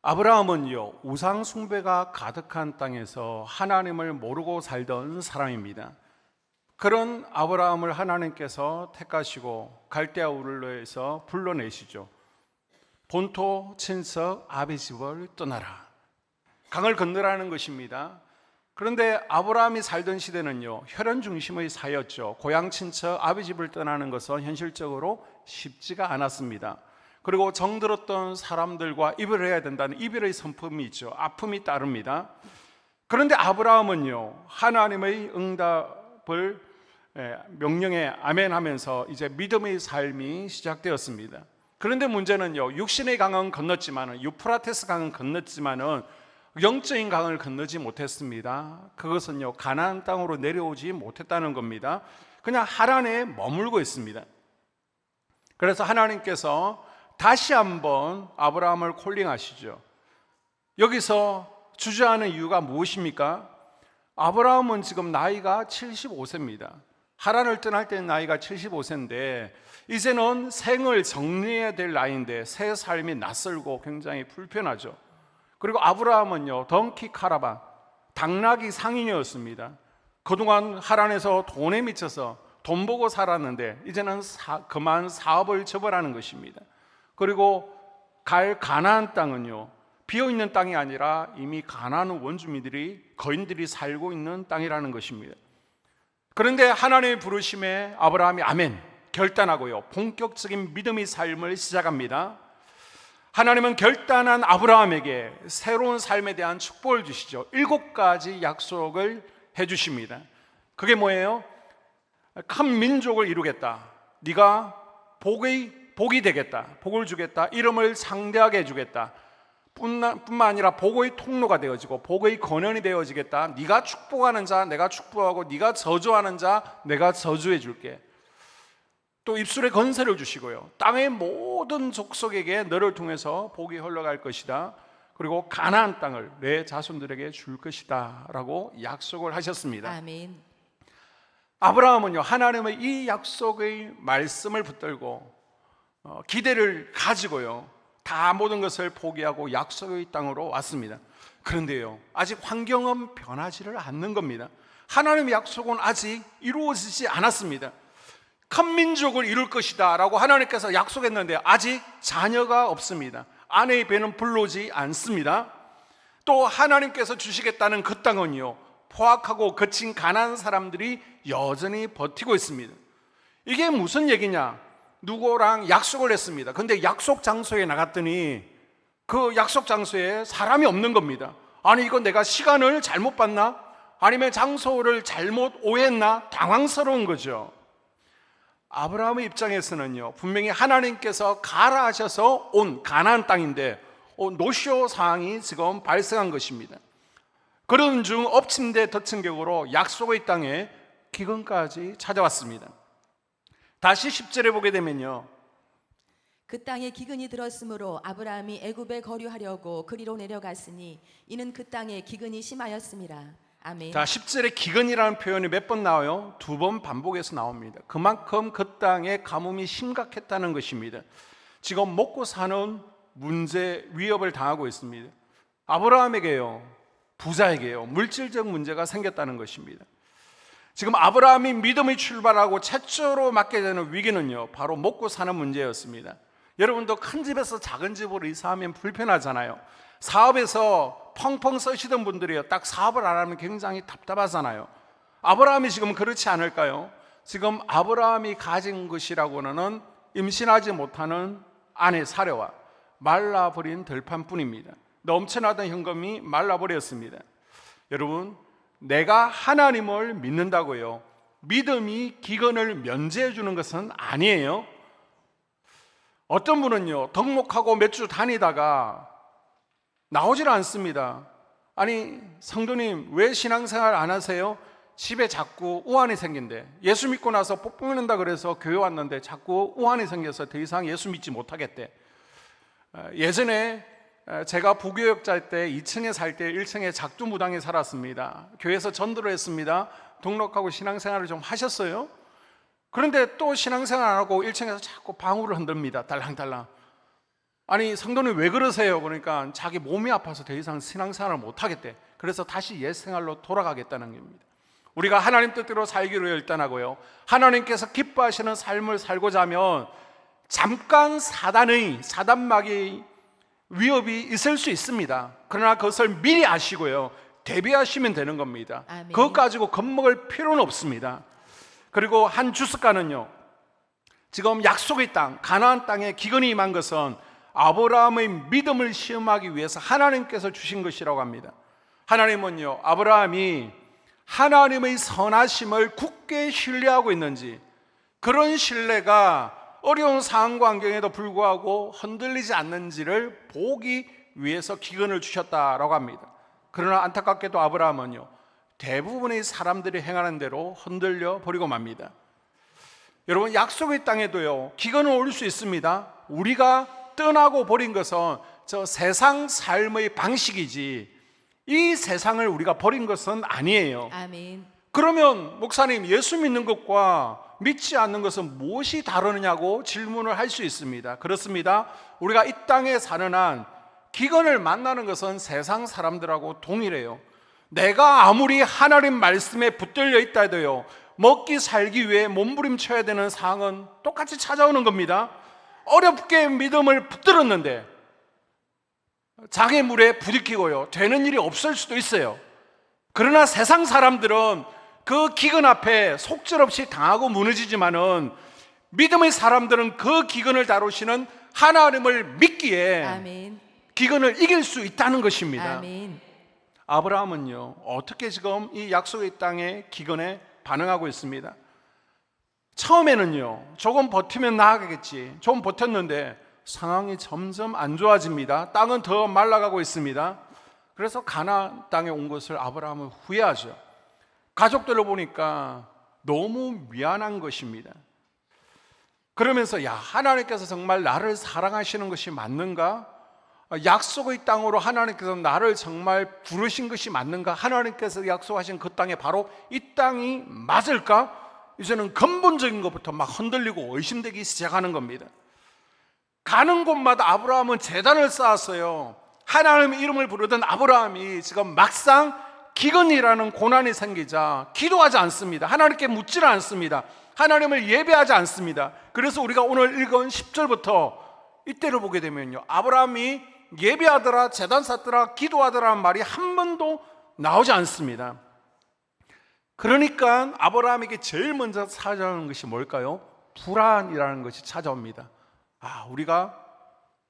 아브라함은요, 우상 숭배가 가득한 땅에서 하나님을 모르고 살던 사람입니다. 그런 아브라함을 하나님께서 택하시고 갈대아 우르에서 불러내시죠. 본토 친척 아비 집을 떠나라. 강을 건너라는 것입니다. 그런데 아브라함이 살던 시대는요, 혈연 중심의 사였죠. 고향 친척 아비 집을 떠나는 것은 현실적으로 쉽지가 않았습니다. 그리고 정들었던 사람들과 이별을 해야 된다는 이별의 성품이 있죠. 아픔이 따릅니다. 그런데 아브라함은요, 하나님의 응답을 명령에 아멘하면서 이제 믿음의 삶이 시작되었습니다. 그런데 문제는요, 육신의 강은 건넜지만은, 유프라테스 강은 건넜지만은 영적인 강을 건너지 못했습니다. 그것은요, 가나안 땅으로 내려오지 못했다는 겁니다. 그냥 하란에 머물고 있습니다. 그래서 하나님께서 다시 한번 아브라함을 콜링하시죠. 여기서 주저하는 이유가 무엇입니까? 아브라함은 지금 나이가 75세입니다. 하란을 떠날 때는 나이가 75세인데 이제는 생을 정리해야 될 나이인데 새 삶이 낯설고 굉장히 불편하죠. 그리고 아브라함은요, 덩키 카라반, 당나귀 상인이었습니다. 그동안 하란에서 돈에 미쳐서 돈 보고 살았는데 이제는 그만 사업을 접어라는 것입니다. 그리고 갈 가나안 땅은요, 비어있는 땅이 아니라 이미 가나안 원주민들이, 거인들이 살고 있는 땅이라는 것입니다. 그런데 하나님의 부르심에 아브라함이 아멘 결단하고요, 본격적인 믿음의 삶을 시작합니다. 하나님은 결단한 아브라함에게 새로운 삶에 대한 축복을 주시죠. 7가지 약속을 해주십니다. 그게 뭐예요? 큰 민족을 이루겠다, 네가 복이 되겠다, 복을 주겠다, 이름을 상대하게 해주겠다, 뿐만 아니라 복의 통로가 되어지고 복의 권원이 되어지겠다, 네가 축복하는 자 내가 축복하고 네가 저주하는 자 내가 저주해 줄게. 또 입술에 건세를 주시고요, 땅의 모든 족속에게 너를 통해서 복이 흘러갈 것이다, 그리고 가나안 땅을 내 자손들에게 줄 것이다 라고 약속을 하셨습니다. 아멘. 아브라함은요, 하나님의 이 약속의 말씀을 붙들고 기대를 가지고요, 다 모든 것을 포기하고 약속의 땅으로 왔습니다. 그런데요, 아직 환경은 변하지를 않는 겁니다. 하나님의 약속은 아직 이루어지지 않았습니다. 큰 민족을 이룰 것이다 라고 하나님께서 약속했는데 아직 자녀가 없습니다. 아내의 배는 불러오지 않습니다. 또 하나님께서 주시겠다는 그 땅은요, 포악하고 거친 가난한 사람들이 여전히 버티고 있습니다. 이게 무슨 얘기냐? 누구랑 약속을 했습니다. 근데 약속 장소에 나갔더니 그 약속 장소에 사람이 없는 겁니다. 아니, 이건 내가 시간을 잘못 봤나? 아니면 장소를 잘못 오해했나? 당황스러운 거죠. 아브라함의 입장에서는요, 분명히 하나님께서 가라 하셔서 온 가나안 땅인데 노쇼 사항이 지금 발생한 것입니다. 그런 중 엎친데 덮친 격으로 약속의 땅에 기근까지 찾아왔습니다. 다시 10절에 보게 되면요, 그 땅에 기근이 들었으므로 아브라함이 애굽에 거류하려고 그리로 내려갔으니 이는 그 땅에 기근이 심하였음이라. 아멘. 자, 10절에 기근이라는 표현이 몇 번 나와요? 2번 반복해서 나옵니다. 그만큼 그 땅의 가뭄이 심각했다는 것입니다. 지금 먹고 사는 문제, 위협을 당하고 있습니다. 아브라함에게요, 부자에게요, 물질적 문제가 생겼다는 것입니다. 지금 아브라함이 믿음의 출발하고 최초로 맞게 되는 위기는요, 바로 먹고 사는 문제였습니다. 여러분도 큰 집에서 작은 집으로 이사하면 불편하잖아요. 사업에서 펑펑 쓰시던 분들이요, 딱 사업을 안 하면 굉장히 답답하잖아요. 아브라함이 지금 그렇지 않을까요? 지금 아브라함이 가진 것이라고는 임신하지 못하는 아내 사례와 말라버린 들판뿐입니다. 넘쳐나던 현금이 말라버렸습니다. 여러분, 내가 하나님을 믿는다고요, 믿음이 기근을 면제해 주는 것은 아니에요. 어떤 분은요, 덕목하고 몇 주 다니다가 나오질 않습니다. 아니, 성도님 왜 신앙생활 안 하세요? 집에 자꾸 우환이 생긴대. 예수 믿고 나서 복 받는다 그래서 교회 왔는데 자꾸 우환이 생겨서 더 이상 예수 믿지 못하겠대. 예전에 제가 부교역자 때 2층에 살 때 1층에 작두무당에 살았습니다. 교회에서 전도를 했습니다. 등록하고 신앙생활을 좀 하셨어요? 그런데 또 신앙생활 안 하고 1층에서 자꾸 방울을 흔듭니다. 달랑달랑. 아니 성도님 왜 그러세요? 그러니까 자기 몸이 아파서 더 이상 신앙생활을 못하겠대. 그래서 다시 옛생활로 돌아가겠다는 겁니다. 우리가 하나님 뜻대로 살기로 결단하고요, 하나님께서 기뻐하시는 삶을 살고자 하면 잠깐 사단막이 위협이 있을 수 있습니다. 그러나 그것을 미리 아시고요, 대비하시면 되는 겁니다. 아멘. 그것 가지고 겁먹을 필요는 없습니다. 그리고 한 주석가는요, 지금 약속의 땅 가나안 땅에 기근이 임한 것은 아브라함의 믿음을 시험하기 위해서 하나님께서 주신 것이라고 합니다. 하나님은요, 아브라함이 하나님의 선하심을 굳게 신뢰하고 있는지, 그런 신뢰가 어려운 상황과 환경에도 불구하고 흔들리지 않는지를 보기 위해서 기근을 주셨다라고 합니다. 그러나 안타깝게도 아브라함은요, 대부분의 사람들이 행하는 대로 흔들려 버리고 맙니다. 여러분, 약속의 땅에도요, 기근은 올 수 있습니다. 우리가 떠나고 버린 것은 저 세상 삶의 방식이지 이 세상을 우리가 버린 것은 아니에요. 아멘. 그러면 목사님, 예수 믿는 것과 믿지 않는 것은 무엇이 다르느냐고 질문을 할 수 있습니다. 그렇습니다. 우리가 이 땅에 사는 한 기근을 만나는 것은 세상 사람들하고 동일해요. 내가 아무리 하나님 말씀에 붙들려 있다 해도요, 먹기 살기 위해 몸부림쳐야 되는 상황은 똑같이 찾아오는 겁니다. 어렵게 믿음을 붙들었는데 장애물에 부딪히고요, 되는 일이 없을 수도 있어요. 그러나 세상 사람들은 그 기근 앞에 속절없이 당하고 무너지지만은 믿음의 사람들은 그 기근을 다루시는 하나님을 믿기에 아멘. 기근을 이길 수 있다는 것입니다. 아멘. 아브라함은요, 어떻게 지금 이 약속의 땅의 기근에 반응하고 있습니다. 처음에는요, 조금 버티면 나아가겠지, 좀 버텼는데 상황이 점점 안 좋아집니다. 땅은 더 말라가고 있습니다. 그래서 가나안 땅에 온 것을 아브라함은 후회하죠. 가족들을 보니까 너무 미안한 것입니다. 그러면서 하나님께서 정말 나를 사랑하시는 것이 맞는가? 약속의 땅으로 하나님께서 나를 정말 부르신 것이 맞는가? 하나님께서 약속하신 그 땅에 바로 이 땅이 맞을까? 이제는 근본적인 것부터 막 흔들리고 의심되기 시작하는 겁니다. 가는 곳마다 아브라함은 제단을 쌓았어요. 하나님의 이름을 부르던 아브라함이 지금 막상 기근이라는 고난이 생기자 기도하지 않습니다. 하나님께 묻지를 않습니다. 하나님을 예배하지 않습니다. 그래서 우리가 오늘 읽은 10절부터 이때를 보게 되면요, 아브라함이 예배하더라, 제단 쌓더라, 기도하더라는 말이 한 번도 나오지 않습니다. 그러니까 아브라함에게 제일 먼저 찾아오는 것이 뭘까요? 불안이라는 것이 찾아옵니다. 우리가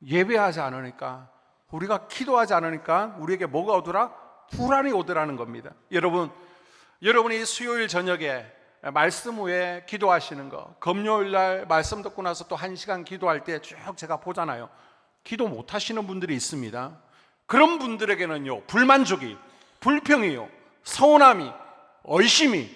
예배하지 않으니까, 우리가 기도하지 않으니까 우리에게 뭐가 오더라? 불안이 오더라는 겁니다. 여러분이 수요일 저녁에 말씀 후에 기도하시는 거, 금요일 날 말씀 듣고 나서 또 1시간 기도할 때 쭉 제가 보잖아요. 기도 못 하시는 분들이 있습니다. 그런 분들에게는요, 불만족이, 불평이요, 서운함이, 의심이,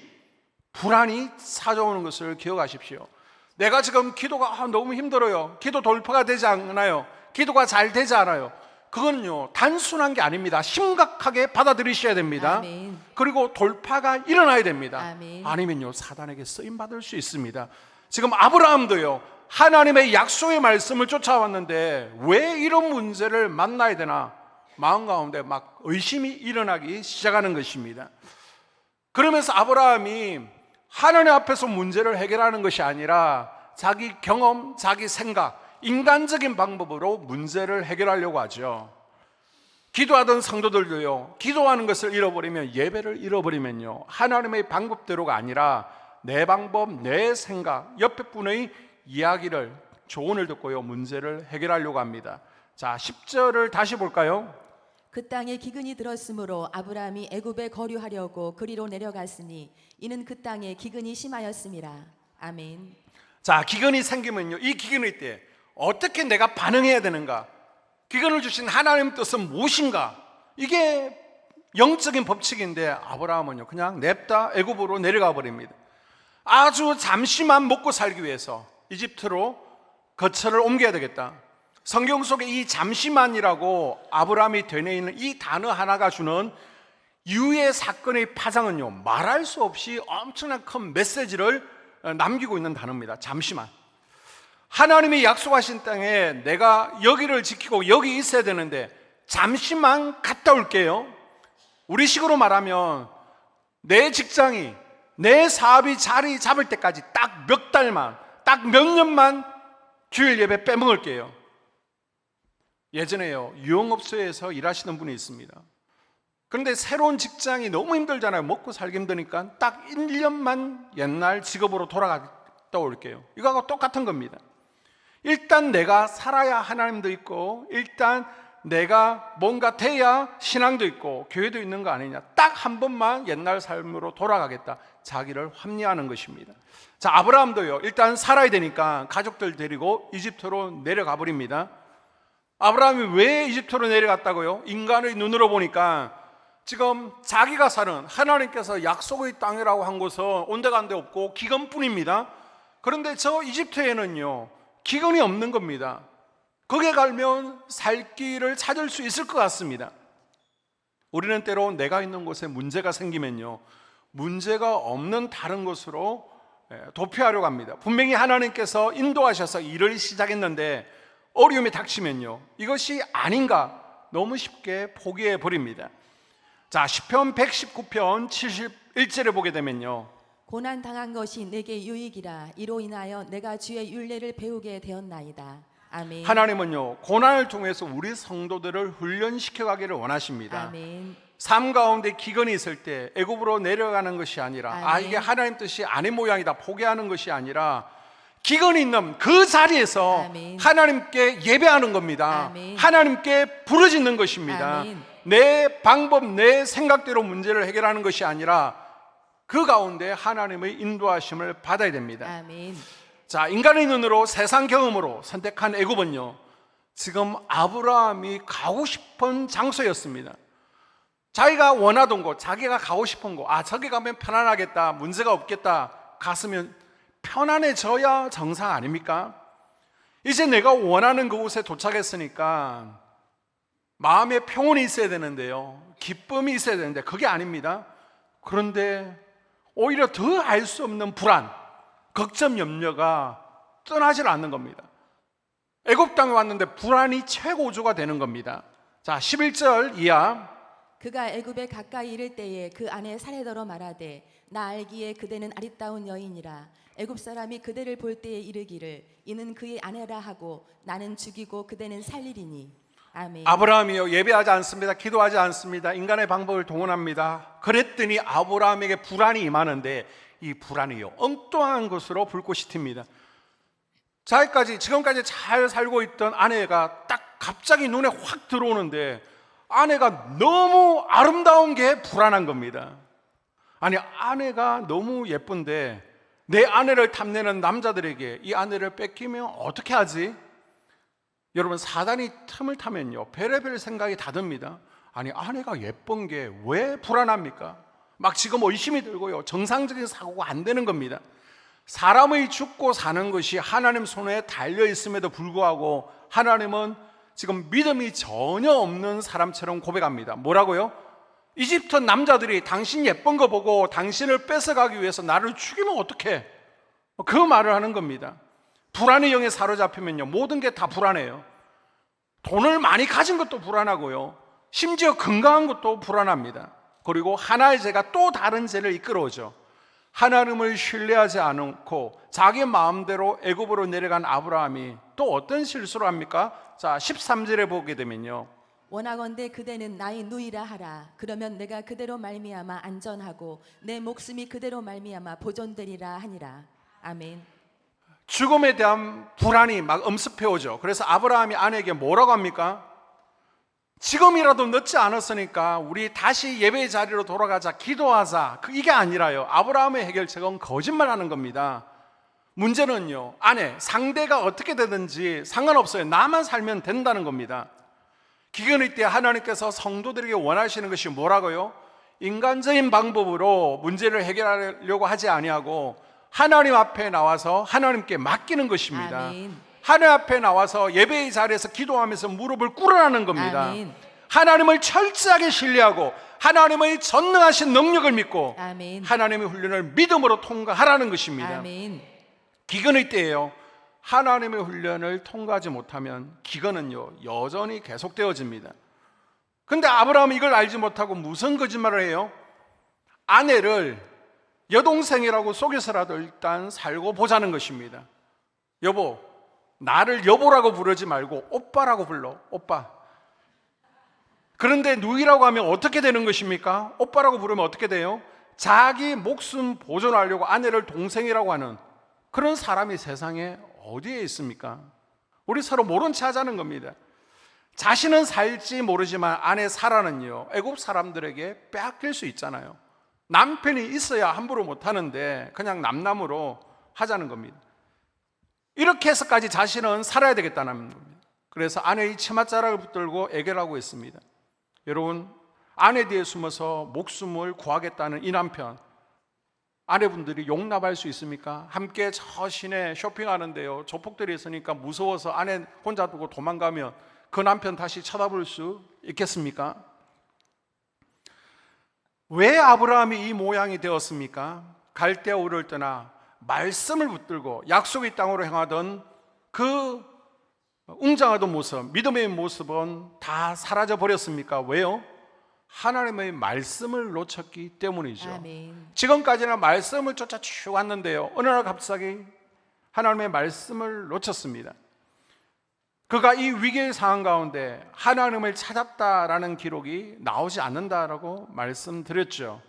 불안이 찾아오는 것을 기억하십시오. 내가 지금 기도가 너무 힘들어요, 기도 돌파가 되지 않나요, 기도가 잘 되지 않아요, 그건요 단순한 게 아닙니다. 심각하게 받아들이셔야 됩니다. 아멘. 그리고 돌파가 일어나야 됩니다. 아멘. 아니면요 사단에게 쓰임받을 수 있습니다. 지금 아브라함도요, 하나님의 약속의 말씀을 쫓아왔는데 왜 이런 문제를 만나야 되나, 마음 가운데 막 의심이 일어나기 시작하는 것입니다. 그러면서 아브라함이 하나님 앞에서 문제를 해결하는 것이 아니라 자기 경험, 자기 생각, 인간적인 방법으로 문제를 해결하려고 하죠. 기도하던 성도들도요, 기도하는 것을 잃어버리면, 예배를 잃어버리면요, 하나님의 방법대로가 아니라 내 방법, 내 생각, 옆에 분의 이야기를, 조언을 듣고요, 문제를 해결하려고 합니다. 자, 10절을 다시 볼까요? 그 땅에 기근이 들었으므로 아브라함이 애굽에 거류하려고 그리로 내려갔으니 이는 그 땅에 기근이 심하였음이라. 아멘. 자, 기근이 생기면요, 이 기근의 때 어떻게 내가 반응해야 되는가? 기근을 주신 하나님의 뜻은 무엇인가? 이게 영적인 법칙인데 아브라함은요, 그냥 냅다 애굽으로 내려가 버립니다. 아주 잠시만 먹고 살기 위해서 이집트로 거처를 옮겨야 되겠다. 성경 속에 이 잠시만이라고 아브라함이 되뇌이는 이 단어 하나가 주는 유해 사건의 파장은요, 말할 수 없이 엄청난 큰 메시지를 남기고 있는 단어입니다. 잠시만. 하나님이 약속하신 땅에 내가 여기를 지키고 여기 있어야 되는데 잠시만 갔다 올게요. 우리식으로 말하면 내 직장이, 내 사업이 자리 잡을 때까지 딱 몇 달만, 딱 몇 년만 주일 예배 빼먹을게요. 예전에요, 유흥업소에서 일하시는 분이 있습니다. 그런데 새로운 직장이 너무 힘들잖아요. 먹고 살기 힘드니까 딱 1년만 옛날 직업으로 돌아갔다 올게요. 이거하고 똑같은 겁니다. 일단 내가 살아야 하나님도 있고, 일단 내가 뭔가 돼야 신앙도 있고 교회도 있는 거 아니냐. 딱 한 번만 옛날 삶으로 돌아가겠다, 자기를 합리화하는 것입니다. 자, 아브라함도요, 일단 살아야 되니까 가족들 데리고 이집트로 내려가 버립니다. 아브라함이 왜 이집트로 내려갔다고요? 인간의 눈으로 보니까 지금 자기가 사는, 하나님께서 약속의 땅이라고 한 곳은 온데간데 없고 기근뿐입니다. 그런데 저 이집트에는요, 기근이 없는 겁니다. 거기에 가면 살 길을 찾을 수 있을 것 같습니다. 우리는 때로 내가 있는 곳에 문제가 생기면요, 문제가 없는 다른 곳으로 도피하려고 합니다. 분명히 하나님께서 인도하셔서 일을 시작했는데 어려움이 닥치면요, 이것이 아닌가 너무 쉽게 포기해 버립니다. 자, 시편 119편 71절에 보게 되면요, 고난 당한 것이 내게 유익이라. 이로 인하여 내가 주의 율례를 배우게 되었나이다. 아멘. 하나님은요, 고난을 통해서 우리 성도들을 훈련시켜 가기를 원하십니다. 아멘. 삶 가운데 기근이 있을 때 애굽으로 내려가는 것이 아니라, 아멘. 이게 하나님 뜻이 아닌 모양이다 포기하는 것이 아니라, 기근이 있는 그 자리에서 아멘. 하나님께 예배하는 겁니다. 아멘. 하나님께 부르짖는 것입니다. 아멘. 내 방법, 내 생각대로 문제를 해결하는 것이 아니라 그 가운데 하나님의 인도하심을 받아야 됩니다. 아멘. 자, 인간의 눈으로 세상 경험으로 선택한 애굽은요, 지금 아브라함이 가고 싶은 장소였습니다. 자기가 원하던 곳, 자기가 가고 싶은 곳, 저기 가면 편안하겠다, 문제가 없겠다, 갔으면 편안해져야 정상 아닙니까? 이제 내가 원하는 그곳에 도착했으니까 마음에 평온이 있어야 되는데요, 기쁨이 있어야 되는데 그게 아닙니다. 그런데 오히려 더 알 수 없는 불안, 걱정, 염려가 떠나질 않는 겁니다. 애굽 땅에 왔는데 불안이 최고조가 되는 겁니다. 자, 11절 이하. 그가 애굽에 가까이 이를 때에 그 아내 사레더러 말하되 나 알기에 그대는 아리따운 여인이라. 애굽 사람이 그대를 볼 때에 이르기를 이는 그의 아내라 하고 나는 죽이고 그대는 살리리니. 아멘. 아브라함이요, 예배하지 않습니다. 기도하지 않습니다. 인간의 방법을 동원합니다. 그랬더니 아브라함에게 불안이 임하는데 이 불안이요, 엉뚱한 것으로 불꽃이 튑니다. 지금까지 잘 살고 있던 아내가 딱 갑자기 눈에 확 들어오는데 아내가 너무 아름다운 게 불안한 겁니다. 아니, 아내가 너무 예쁜데 내 아내를 탐내는 남자들에게 이 아내를 뺏기면 어떻게 하지? 여러분, 사단이 틈을 타면요, 별의별 생각이 다 듭니다. 아니, 아내가 예쁜 게 왜 불안합니까? 막 지금 의심이 들고요, 정상적인 사고가 안 되는 겁니다. 사람의 죽고 사는 것이 하나님 손에 달려 있음에도 불구하고 하나님은 지금 믿음이 전혀 없는 사람처럼 고백합니다. 뭐라고요? 이집트 남자들이 당신 예쁜 거 보고 당신을 뺏어가기 위해서 나를 죽이면 어떡해? 그 말을 하는 겁니다. 불안의 영에 사로잡히면요, 모든 게 다 불안해요. 돈을 많이 가진 것도 불안하고요, 심지어 건강한 것도 불안합니다. 그리고 하나의 죄가 또 다른 죄를 이끌어오죠. 하나님을 신뢰하지 않고 자기 마음대로 애굽으로 내려간 아브라함이 또 어떤 실수를 합니까? 자, 13절에 보게 되면요, 원하건대 그대는 나의 누이라 하라. 그러면 내가 그대로 말미암아 안전하고 내 목숨이 그대로 말미암아 보존되리라 하니라. 아멘. 죽음에 대한 불안이 막 엄습해 오죠. 그래서 아브라함이 아내에게 뭐라고 합니까? 지금이라도 늦지 않았으니까 우리 다시 예배의 자리로 돌아가자, 기도하자, 이게 아니라요, 아브라함의 해결책은 거짓말하는 겁니다. 문제는요, 아내, 상대가 어떻게 되든지 상관없어요. 나만 살면 된다는 겁니다. 기근의 때 하나님께서 성도들에게 원하시는 것이 뭐라고요? 인간적인 방법으로 문제를 해결하려고 하지 아니하고 하나님 앞에 나와서 하나님께 맡기는 것입니다. 아멘. 하나님 앞에 나와서 예배의 자리에서 기도하면서 무릎을 꿇으라는 겁니다. 아멘. 하나님을 철저하게 신뢰하고 하나님의 전능하신 능력을 믿고 아멘. 하나님의 훈련을 믿음으로 통과하라는 것입니다. 아멘. 기근의 때예요, 하나님의 훈련을 통과하지 못하면 기근은요 여전히 계속되어집니다. 근데 아브라함은 이걸 알지 못하고 무슨 거짓말을 해요? 아내를 여동생이라고 속여서라도 일단 살고 보자는 것입니다. 여보, 나를 여보라고 부르지 말고 오빠라고 불러. 오빠. 그런데 누이라고 하면 어떻게 되는 것입니까? 오빠라고 부르면 어떻게 돼요? 자기 목숨 보존하려고 아내를 동생이라고 하는 그런 사람이 세상에 어디에 있습니까? 우리 서로 모른 체 하자는 겁니다. 자신은 살지 모르지만 아내 사라는요 애굽 사람들에게 빼앗길 수 있잖아요. 남편이 있어야 함부로 못하는데 그냥 남남으로 하자는 겁니다. 이렇게 해서까지 자신은 살아야 되겠다는 겁니다. 그래서 아내의 치맛자락을 붙들고 애결하고 있습니다. 여러분, 아내 뒤에 숨어서 목숨을 구하겠다는 이 남편, 아내분들이 용납할 수 있습니까? 함께 저 시내 쇼핑하는데요 조폭들이 있으니까 무서워서 아내 혼자 두고 도망가면 그 남편 다시 쳐다볼 수 있겠습니까? 왜 아브라함이 이 모양이 되었습니까? 갈대아 우르를 떠나 말씀을 붙들고 약속의 땅으로 향하던 그 웅장하던 모습, 믿음의 모습은 다 사라져 버렸습니까? 왜요? 하나님의 말씀을 놓쳤기 때문이죠. 아멘. 지금까지는 말씀을 쫓아 쭉 왔는데요 어느 날 갑자기 하나님의 말씀을 놓쳤습니다. 그가 이 위기의 상황 가운데 하나님을 찾았다라는 기록이 나오지 않는다라고 말씀드렸죠.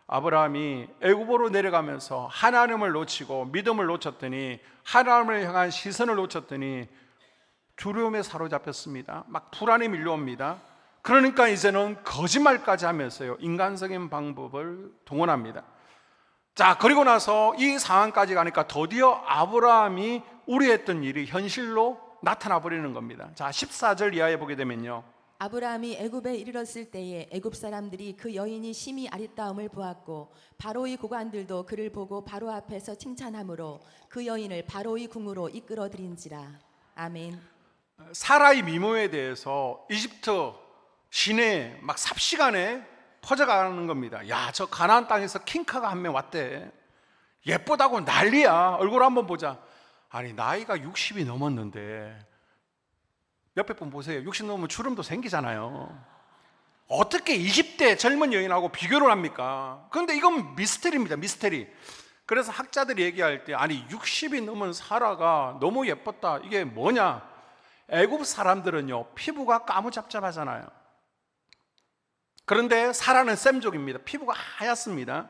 아브라함이 애굽으로 내려가면서 하나님을 놓치고 믿음을 놓쳤더니, 하나님을 향한 시선을 놓쳤더니 두려움에 사로잡혔습니다. 막 불안이 밀려옵니다. 그러니까 이제는 거짓말까지 하면서요 인간적인 방법을 동원합니다. 자, 그리고 나서 이 상황까지 가니까 드디어 아브라함이 우려했던 일이 현실로 나타나 버리는 겁니다. 자, 14절 이하에 보게 되면요, 아브라함이 애굽에 이르렀을 때에 애굽 사람들이 그 여인이 심히 아리따움을 보았고 바로의 고관들도 그를 보고 바로 앞에서 칭찬하므로 그 여인을 바로의 궁으로 이끌어 들인지라. 아멘. 사라의 미모에 대해서 이집트 시내에 막 삽시간에 퍼져가는 겁니다. 야, 저 가나안 땅에서 킹카가 한 명 왔대. 예쁘다고 난리야. 얼굴 한번 보자. 아니, 나이가 60이 넘었는데 옆에 분 보세요. 60 넘으면 주름도 생기잖아요. 어떻게 20대 젊은 여인하고 비교를 합니까? 그런데 이건 미스테리입니다. 미스테리. 그래서 학자들이 얘기할 때 아니 60이 넘은 사라가 너무 예뻤다. 이게 뭐냐? 애굽 사람들은요 피부가 까무잡잡하잖아요. 그런데 사라는 셈족입니다. 피부가 하얗습니다.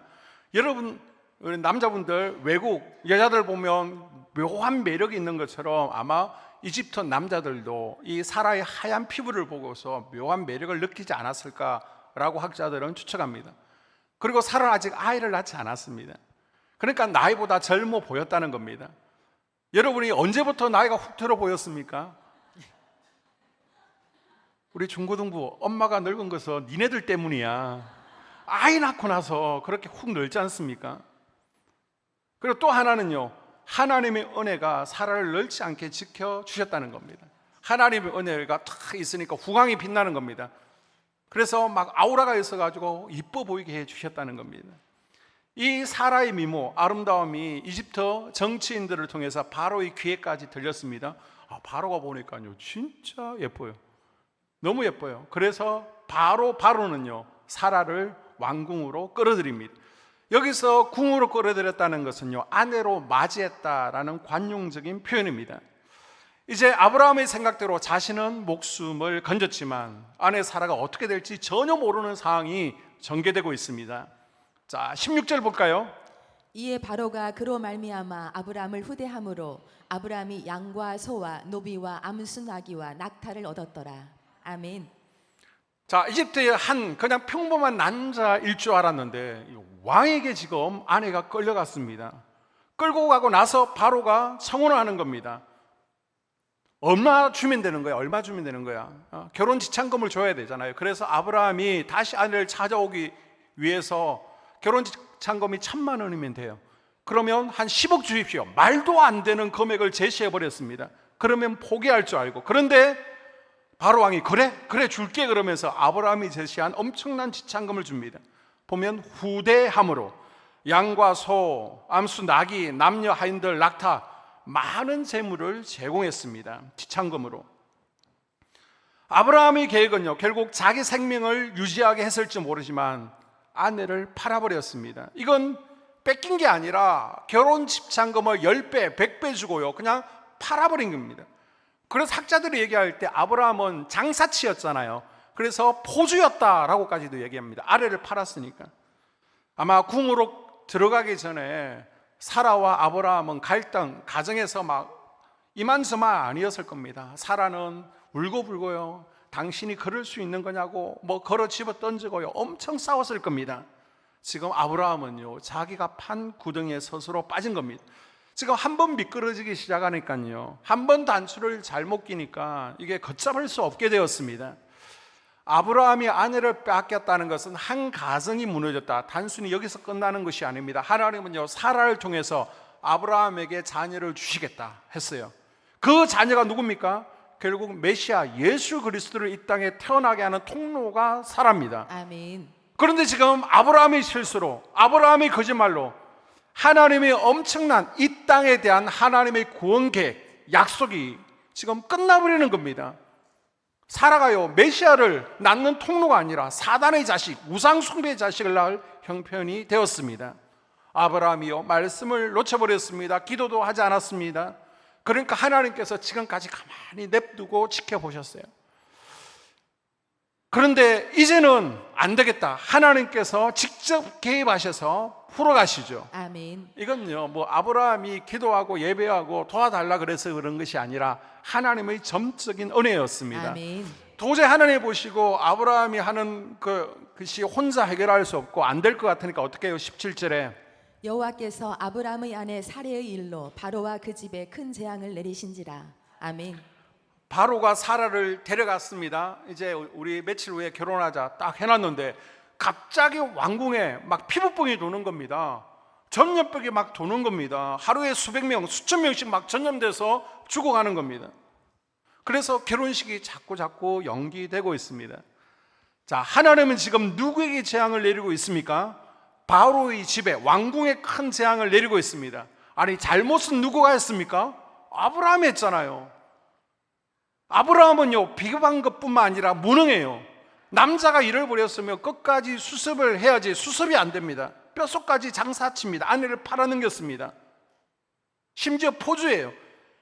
여러분 남자분들 외국 여자들 보면 묘한 매력이 있는 것처럼 아마 이집트 남자들도 이 사라의 하얀 피부를 보고서 묘한 매력을 느끼지 않았을까라고 학자들은 추측합니다. 그리고 사라는 아직 아이를 낳지 않았습니다. 그러니까 나이보다 젊어 보였다는 겁니다. 여러분이 언제부터 나이가 훅 들어 보였습니까? 우리 중고등부 엄마가 늙은 것은 니네들 때문이야. 아이 낳고 나서 그렇게 훅 늙지 않습니까? 그리고 또 하나는요, 하나님의 은혜가 사라를 늙지 않게 지켜주셨다는 겁니다. 하나님의 은혜가 탁 있으니까 후광이 빛나는 겁니다. 그래서 막 아우라가 있어가지고 이뻐 보이게 해주셨다는 겁니다. 이 사라의 미모, 아름다움이 이집트 정치인들을 통해서 바로의 귀에까지 들렸습니다. 바로가 보니까요 진짜 예뻐요. 너무 예뻐요. 그래서 바로는요 사라를 왕궁으로 끌어들입니다. 여기서 궁으로 끌어들였다는 것은요 아내로 맞이했다라는 관용적인 표현입니다. 이제 아브라함의 생각대로 자신은 목숨을 건졌지만 아내 사라가 어떻게 될지 전혀 모르는 상황이 전개되고 있습니다. 자, 16절 볼까요? 이에 바로가 그로 말미암아 아브라함을 후대함으로 아브라함이 양과 소와 노비와 암수 나귀와 낙타를 얻었더라. 아멘. 자, 이집트의 한 그냥 평범한 남자일 줄 알았는데 왕에게 지금 아내가 끌려갔습니다. 끌고 가고 나서 바로가 청혼을 하는 겁니다. 얼마 주면 되는 거야? 얼마 주면 되는 거야? 결혼 지참금을 줘야 되잖아요. 그래서 아브라함이 다시 아내를 찾아오기 위해서 결혼 지참금이 1,000만 원이면 돼요. 그러면 한 10억 주십시오. 말도 안 되는 금액을 제시해 버렸습니다. 그러면 포기할 줄 알고. 그런데 바로 왕이 그래 줄게 그러면서 아브라함이 제시한 엄청난 지참금을 줍니다. 보면 후대함으로 양과 소, 암수, 나귀, 남녀 하인들, 낙타 많은 재물을 제공했습니다. 지참금으로. 아브라함의 계획은요, 결국 자기 생명을 유지하게 했을지 모르지만 아내를 팔아버렸습니다. 이건 뺏긴 게 아니라 결혼 집찬금을 10배, 100배 주고요, 그냥 팔아버린 겁니다. 그래서 학자들이 얘기할 때 아브라함은 장사치였잖아요. 그래서 포주였다라고까지도 얘기합니다. 아내를 팔았으니까. 아마 궁으로 들어가기 전에 사라와 아브라함은 갈등, 가정에서 막 이만저만 아니었을 겁니다. 사라는 울고불고요, 당신이 그럴 수 있는 거냐고 뭐 걸어 집어 던지고요, 엄청 싸웠을 겁니다. 지금 아브라함은요, 자기가 판 구덩이에 스스로 빠진 겁니다. 지금 한 번 미끄러지기 시작하니까요, 한 번 단추를 잘못 끼니까 이게 걷잡을 수 없게 되었습니다. 아브라함이 아내를 빼앗겼다는 것은 한 가정이 무너졌다, 단순히 여기서 끝나는 것이 아닙니다. 하나님은요, 사라를 통해서 아브라함에게 자녀를 주시겠다 했어요. 그 자녀가 누굽니까? 결국 메시아 예수 그리스도를 이 땅에 태어나게 하는 통로가 사라입니다. 아멘. 그런데 지금 아브라함의 실수로, 아브라함의 거짓말로 하나님의 엄청난 이 땅에 대한 하나님의 구원 계획, 약속이 지금 끝나버리는 겁니다. 사라가요, 메시아를 낳는 통로가 아니라 사단의 자식, 우상 숭배의 자식을 낳을 형편이 되었습니다. 아브라함이요, 말씀을 놓쳐버렸습니다. 기도도 하지 않았습니다. 그러니까 하나님께서 지금까지 가만히 냅두고 지켜보셨어요. 그런데 이제는 안 되겠다, 하나님께서 직접 개입하셔서 풀어가시죠. 아멘. 이건요, 뭐 아브라함이 기도하고 예배하고 도와달라 그래서 그런 것이 아니라 하나님의 점적인 은혜였습니다. 아멘. 도저히 하나님 보시고 아브라함이 하는 그것이 혼자 해결할 수 없고 안 될 것 같으니까 어떻게 해요? 17절에 여호와께서 아브라함의 아내 사레의 일로 바로와 그 집에 큰 재앙을 내리신지라. 아멘. 바로가 사라를 데려갔습니다. 이제 우리 며칠 후에 결혼하자 딱 해놨는데 갑자기 왕궁에 막 피부병이 도는 겁니다. 전염병이 막 도는 겁니다. 하루에 수백 명, 수천 명씩 막 전염돼서 죽어가는 겁니다. 그래서 결혼식이 자꾸 연기되고 있습니다. 자, 하나님은 지금 누구에게 재앙을 내리고 있습니까? 바로의 집에, 왕궁에 큰 재앙을 내리고 있습니다. 아니, 잘못은 누구가 했습니까? 아브라함이 했잖아요. 아브라함은요, 비겁한 것뿐만 아니라 무능해요. 남자가 일을 벌였으면 끝까지 수습을 해야지 수습이 안 됩니다. 뼛속까지 장사칩니다. 아내를 팔아넘겼습니다. 심지어 포주예요.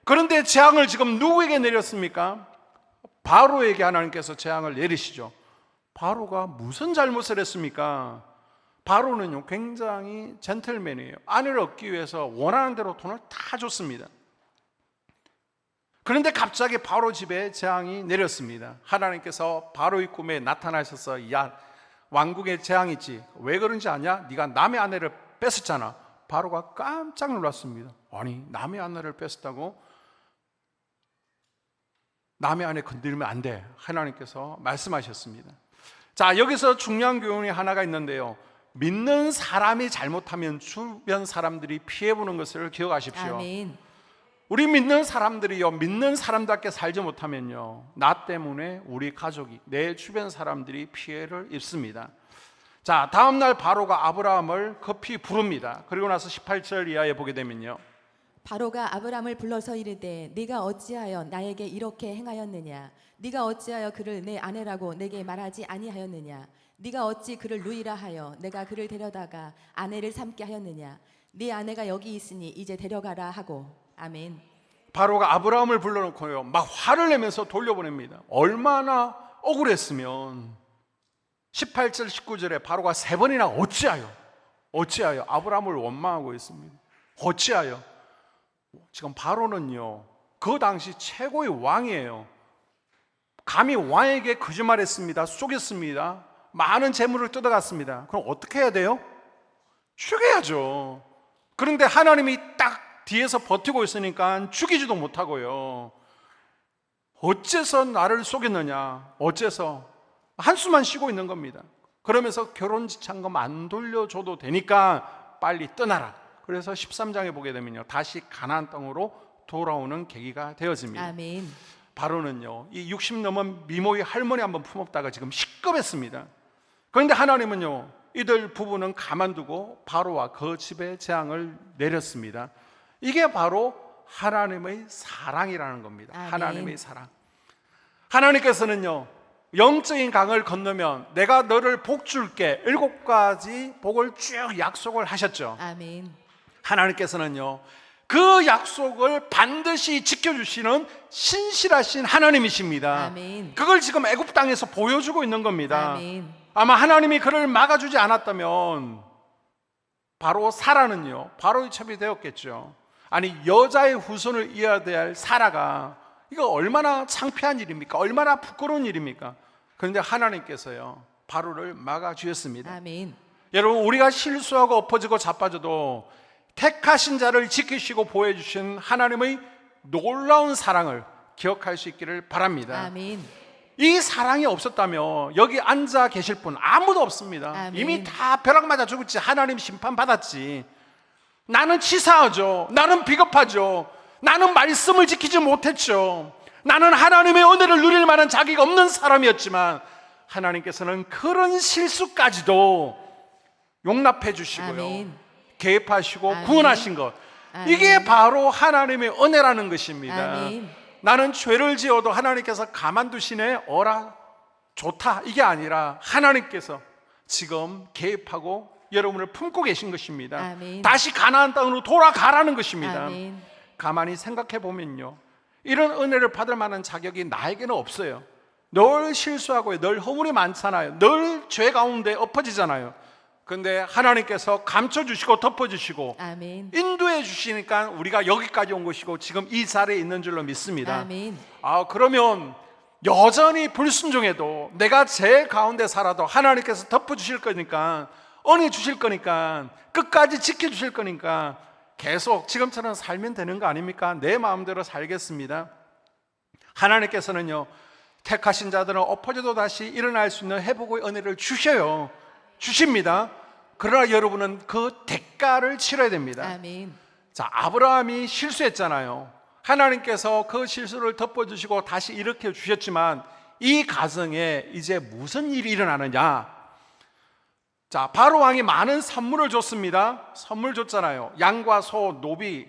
그런데 재앙을 지금 누구에게 내렸습니까? 바로에게 하나님께서 재앙을 내리시죠. 바로가 무슨 잘못을 했습니까? 바로는요, 굉장히 젠틀맨이에요. 아내를 얻기 위해서 원하는 대로 돈을 다 줬습니다. 그런데 갑자기 바로 집에 재앙이 내렸습니다. 하나님께서 바로의 꿈에 나타나셔서, 야, 왕국에 재앙이 있지, 왜 그런지 아냐? 네가 남의 아내를 뺏었잖아. 바로가 깜짝 놀랐습니다. 아니, 남의 아내를 뺏었다고? 남의 아내 건드리면 안 돼, 하나님께서 말씀하셨습니다. 자, 여기서 중요한 교훈이 하나가 있는데요, 믿는 사람이 잘못하면 주변 사람들이 피해보는 것을 기억하십시오. 아멘. 우리 믿는 사람들이요, 믿는 사람답게 살지 못하면요, 나 때문에 우리 가족이, 내 주변 사람들이 피해를 입습니다. 자, 다음날 바로가 아브라함을 급히 부릅니다. 그리고 나서 18절 이하에 보게 되면요, 바로가 아브람을 불러서 이르되 네가 어찌하여 나에게 이렇게 행하였느냐? 네가 어찌하여 그를 내 아내라고 내게 말하지 아니하였느냐? 네가 어찌 그를 누이라 하여 내가 그를 데려다가 아내를 삼게 하였느냐? 네 아내가 여기 있으니 이제 데려가라 하고. 아멘. 바로가 아브라함을 불러놓고요, 막 화를 내면서 돌려보냅니다. 얼마나 억울했으면. 18절 19절에 바로가 3번이나 어찌하여 아브라함을 원망하고 있습니다. 어찌하여. 지금 바로는요, 그 당시 최고의 왕이에요. 감히 왕에게 거짓말했습니다. 속였습니다. 많은 재물을 뜯어갔습니다. 그럼 어떻게 해야 돼요? 죽여야죠. 그런데 하나님이 딱 뒤에서 버티고 있으니까 죽이지도 못하고요, 어째서 나를 속였느냐, 어째서, 한숨만 쉬고 있는 겁니다. 그러면서 결혼 지참금 안 돌려줘도 되니까 빨리 떠나라. 그래서 13장에 보게 되면요, 다시 가나안 땅으로 돌아오는 계기가 되어집니다. 아멘. 바로는요, 이 60 넘은 미모의 할머니 한번 품었다가 지금 시급했습니다. 그런데 하나님은요, 이들 부부는 가만두고 바로와 그 집에 재앙을 내렸습니다. 이게 바로 하나님의 사랑이라는 겁니다. 아멘. 하나님의 사랑. 하나님께서는요, 영적인 강을 건너면 내가 너를 복 줄게 7가지 복을 쭉 약속을 하셨죠. 아멘. 하나님께서는요, 그 약속을 반드시 지켜주시는 신실하신 하나님이십니다. 아멘. 그걸 지금 애굽 땅에서 보여주고 있는 겁니다. 아멘. 아마 하나님이 그를 막아주지 않았다면 바로 사라는요, 바로의 첩이 되었겠죠. 아니, 여자의 후손을 이어야 할 사라가 이거 얼마나 창피한 일입니까? 얼마나 부끄러운 일입니까? 그런데 하나님께서요, 바로를 막아주셨습니다. 아멘. 여러분, 우리가 실수하고 엎어지고 자빠져도 택하신 자를 지키시고 보호해주신 하나님의 놀라운 사랑을 기억할 수 있기를 바랍니다. 아멘. 이 사랑이 없었다면 여기 앉아 계실 분 아무도 없습니다. 아멘. 이미 다 벼락 맞아 죽었지. 하나님 심판 받았지. 나는 치사하죠. 나는 비겁하죠. 나는 말씀을 지키지 못했죠. 나는 하나님의 은혜를 누릴 만한 자격이 없는 사람이었지만 하나님께서는 그런 실수까지도 용납해 주시고요, 아멘. 개입하시고 아멘. 구원하신 것, 아멘. 이게 바로 하나님의 은혜라는 것입니다. 아멘. 나는 죄를 지어도 하나님께서 가만두시네, 어라 좋다, 이게 아니라 하나님께서 지금 개입하고 여러분을 품고 계신 것입니다. 아멘. 다시 가나안 땅으로 돌아가라는 것입니다. 아멘. 가만히 생각해 보면요, 이런 은혜를 받을 만한 자격이 나에게는 없어요. 늘 실수하고 늘 허물이 많잖아요. 늘 죄 가운데 엎어지잖아요. 그런데 하나님께서 감춰주시고 덮어주시고 아멘. 인도해 주시니까 우리가 여기까지 온 것이고 지금 이 자리에 있는 줄로 믿습니다. 아멘. 그러면 여전히 불순종해도 내가 죄 가운데 살아도 하나님께서 덮어주실 거니까, 은혜 주실 거니까, 끝까지 지켜주실 거니까 계속 지금처럼 살면 되는 거 아닙니까? 내 마음대로 살겠습니다. 하나님께서는요, 택하신 자들은 엎어져도 다시 일어날 수 있는 회복의 은혜를 주셔요. 주십니다. 그러나 여러분은 그 대가를 치러야 됩니다. 아멘. 자, 아브라함이 실수했잖아요. 하나님께서 그 실수를 덮어주시고 다시 일으켜 주셨지만 이 가정에 이제 무슨 일이 일어나느냐? 자, 바로 왕이 많은 선물을 줬습니다. 선물 줬잖아요. 양과 소, 노비,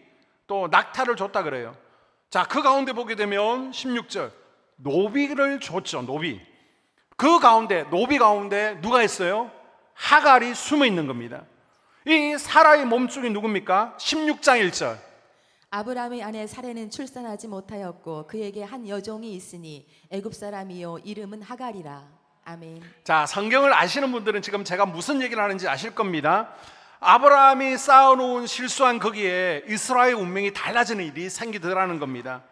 또 낙타를 줬다 그래요. 자, 그 가운데 보게 되면 16절 노비를 줬죠. 노비. 그 가운데, 노비 가운데 누가 있어요? 하갈이 숨어 있는 겁니다. 이 사라의 몸속이 누굽니까? 16장 1절 아브라함의 아내 사레는 출산하지 못하였고 그에게 한 여종이 있으니 애굽 사람이요 이름은 하갈이라. 아멘. 자, 성경을 아시는 분들은 지금 제가 무슨 얘기를 하는지 아실 겁니다. 아브라함이 쌓아놓은 실수한 거기에 이스라엘 운명이 달라지는 일이 생기더라는 겁니다.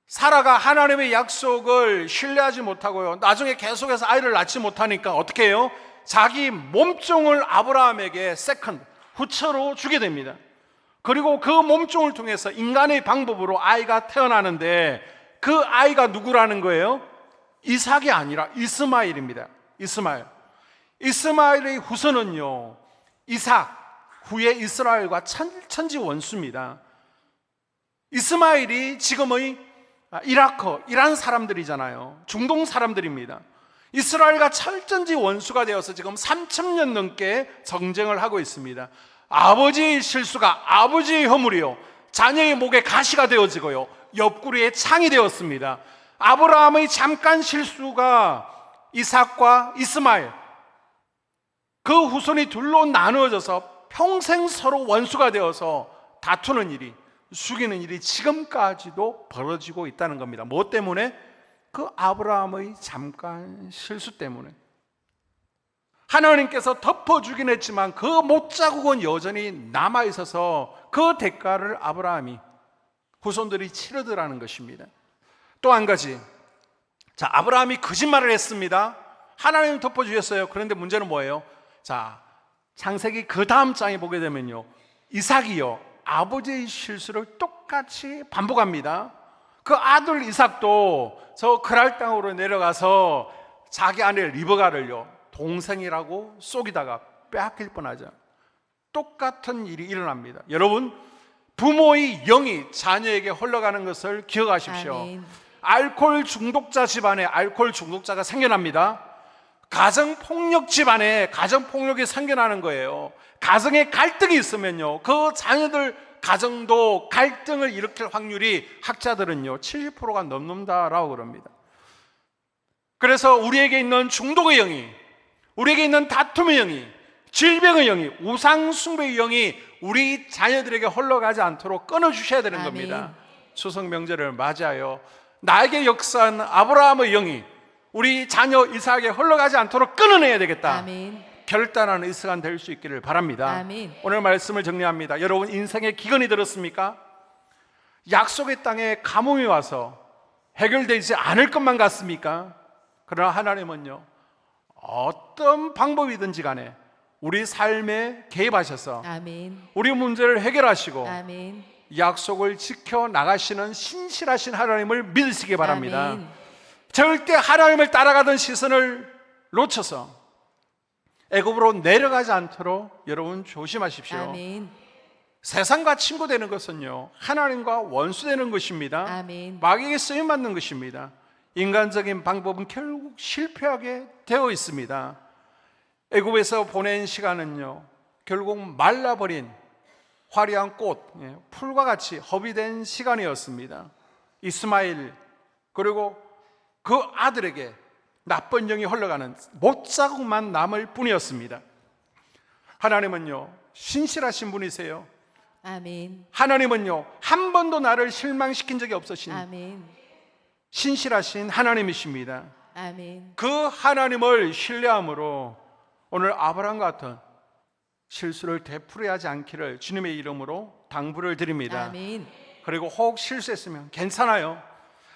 사라가 하나님의 약속을 신뢰하지 못하고요, 나중에 계속해서 아이를 낳지 못하니까 어떻게 해요? 자기 몸종을 아브라함에게 세컨드, 후처로 주게 됩니다. 그리고 그 몸종을 통해서 인간의 방법으로 아이가 태어나는데 그 아이가 누구라는 거예요? 이삭이 아니라 이스마엘입니다. 이스마엘의 후손은요, 이삭 후에 이스라엘과 천지 원수입니다. 이스마엘이 지금의 이란 사람들이잖아요. 중동 사람들입니다. 이스라엘과 철전지 원수가 되어서 지금 3,000년 넘게 정쟁을 하고 있습니다. 아버지의 실수가 아버지의 허물이요, 자녀의 목에 가시가 되어지고요, 옆구리에 창이 되었습니다. 아브라함의 잠깐 실수가 이삭과 이스마엘, 그 후손이 둘로 나누어져서 평생 서로 원수가 되어서 다투는 일이, 죽이는 일이 지금까지도 벌어지고 있다는 겁니다. 뭐 때문에? 그 아브라함의 잠깐 실수 때문에. 하나님께서 덮어주긴 했지만 그 못자국은 여전히 남아있어서 그 대가를 아브라함이, 후손들이 치르더라는 것입니다. 또 한 가지, 자, 아브라함이 거짓말을 했습니다. 하나님 덮어주셨어요. 그런데 문제는 뭐예요? 자, 창세기 그 다음 장에 보게 되면요, 이삭이요, 아버지의 실수를 똑같이 반복합니다. 그 아들 이삭도 저 그랄 땅으로 내려가서 자기 아내 리브가를요, 동생이라고 속이다가 빼앗길 뻔하죠. 똑같은 일이 일어납니다. 여러분, 부모의 영이 자녀에게 흘러가는 것을 기억하십시오. 아멘. 알코올 중독자 집안에 알코올 중독자가 생겨납니다. 가정폭력 집안에 가정폭력이 생겨나는 거예요. 가정에 갈등이 있으면요, 그 자녀들 가정도 갈등을 일으킬 확률이 학자들은요 70%가 넘는다라고 그럽니다. 그래서 우리에게 있는 중독의 영이, 우리에게 있는 다툼의 영이, 질병의 영이, 우상숭배의 영이 우리 자녀들에게 흘러가지 않도록 끊어주셔야 되는 아멘. 겁니다. 추석 명절을 맞이하여 나에게 역사한 아브라함의 영이 우리 자녀 이삭에게 흘러가지 않도록 끊어내야 되겠다. 아멘. 결단하는 이 시간 될 수 있기를 바랍니다. 아멘. 오늘 말씀을 정리합니다. 여러분 인생의 기근이 들었습니까? 약속의 땅에 가뭄이 와서 해결되지 않을 것만 같습니까? 그러나 하나님은요 어떤 방법이든지 간에 우리 삶에 개입하셔서 아멘. 우리 문제를 해결하시고 아멘. 약속을 지켜 나가시는 신실하신 하나님을 믿으시기 바랍니다. 아멘. 절대 하나님을 따라가던 시선을 놓쳐서 애굽으로 내려가지 않도록 여러분 조심하십시오. 아멘. 세상과 친구 되는 것은요 하나님과 원수 되는 것입니다. 아멘. 마귀에게 쓰임 받는 것입니다. 인간적인 방법은 결국 실패하게 되어 있습니다. 애굽에서 보낸 시간은요 결국 말라버린 화려한 꽃, 풀과 같이 허비된 시간이었습니다. 이스마엘 그리고 그 아들에게 나쁜 영이 흘러가는 못자국만 남을 뿐이었습니다. 하나님은요 신실하신 분이세요. 아멘. 하나님은요 한 번도 나를 실망시킨 적이 없으신 아멘. 신실하신 하나님이십니다. 아멘. 그 하나님을 신뢰함으로 오늘 아브라함 같은 실수를 되풀이하지 않기를 주님의 이름으로 당부를 드립니다. 아멘. 그리고 혹 실수했으면 괜찮아요.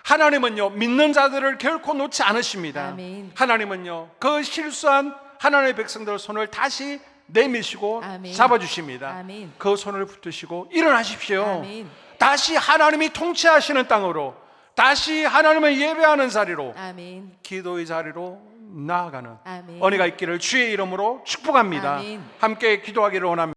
하나님은요 믿는 자들을 결코 놓지 않으십니다. 아멘. 하나님은요 그 실수한 하나님의 백성들의 손을 다시 내미시고 아멘. 잡아주십니다. 아멘. 그 손을 붙드시고 일어나십시오. 아멘. 다시 하나님이 통치하시는 땅으로, 다시 하나님을 예배하는 자리로, 아멘. 기도의 자리로 나아가는 아멘. 은혜가 있기를 주의 이름으로 축복합니다. 아멘. 함께 기도하기를 원합니다.